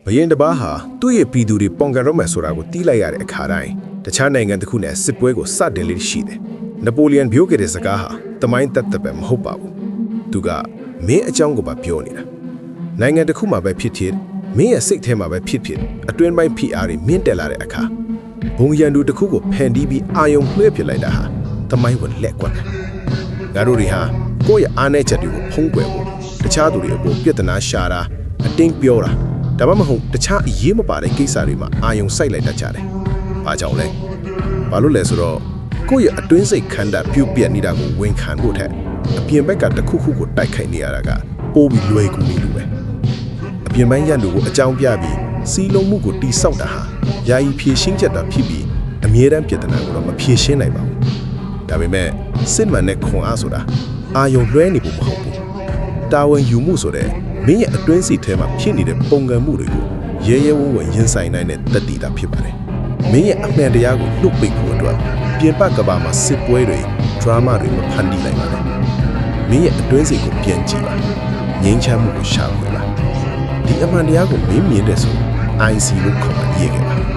ဘရင်တပါးဟာသူ့ရဲ့ပြည်သူတွေပွန်ကန်တော့မယ်ဆိုတာကိုတီးလိုက်ရတဲ့အခါတိုင်းတခြားနိုင်ငံတစ်ခုနဲ့စစ်ပွဲကိုစတင်လေးရှိတယ်နပိုလီယန်ပြောခဲ့တဲ့စကားဟာတမိုင်းသက်သက်ပဲမဟုတ်ပါဘူးသူကမင်းအကြောင်းကိုပါပြောနေတာနိုင်ငံတစ်ခုမှာပဲဖြစ်ဖြစ်မင်းရဲ့စိတ်ထဲမှာပဲဖြစ်ဖြစ်အတွင်းပိုင်းဖိအားတွေမြင့်တက်လာတဲ့အခါဘုံရန်သူတစ်ခုကိုဖန်တီးပြီးအာယုံလွှဲပစ်လိုက်တာဟာတမိုင်းကိုလက်ကွက်တယ်ငါတို့တွေဟာကိုယ့်ရဲ့အားနည်းချက်တွေကိုဖုံးကွယ်ဖို့တခြားသူတွေအပေါ်ပြဿနာရှာတာအတင်းပြောတာဒါမှမဟုတ်တခြားအရေးမပါတဲ့ကိစ္စတွေမှာအာယုံစိုက်လိုက်တတ်ကြတယ်။ဘာကြောင့်လဲ။ဘာလို့လဲဆိုတော့ကိုယ့်ရဲ့အတွင်းစိတ်ခန္ဓာပြုတ်ပြက်နေတာကိုဝန်ခံဖို့ထက်အပြင်ဘက်ကတစ်ခုခုကိုတိုက်ခိုက်နေရတာကပိုပြီးလွယ်ကူနေလို့ပဲ။အပြင်ပိုင်းရန်သူကိုအကြောင်းပြပြီးစီးလုံးမှုကိုတိဆောက်တာဟာယာယီဖြည့်ရှင်းချက်တာဖြစ်ပြီးအမြဲတမ်းပြဿနာကိုတော့မဖြည့်ရှင်းနိုင်ပါဘူး။ဒါပေမဲ့စစ်မှန်တဲ့ခွန်အားဆိုတာအာယုံလွှဲနေဖို့မဟုတ်ဘူး။တာဝန်ယူမှုဆိုတဲ့မင်းရဲ့အတွင်းစိတ်ထဲမှာဖြစ်နေတဲ့ပုံကံမှုတွေကိုရဲရဲဝံ့ဝံ့ရင်ဆိုင်နိုင်တဲ့တတိတာဖြစ်ပါတယ်။မင်းရဲ့အမှန်တရားကိုနှုတ်ပိတ်ဖို့အတွက်ပြင်ပကဘာမှာစစ်ပွဲတွေဒရာမာတွေမဖန်တီးနိုင်ပါနဲ့။မင်းရဲ့အတွင်းစိတ်ကိုပြန်ကြည့်ပါ။ငြိမ်းချမ်းမှုကိုရှာဖွေပါ။ဒီအမှန်တရားကိုမင်းမြင်တဲ့ဆို IC လို့ခေါ်မှရေးခဲ့ပါ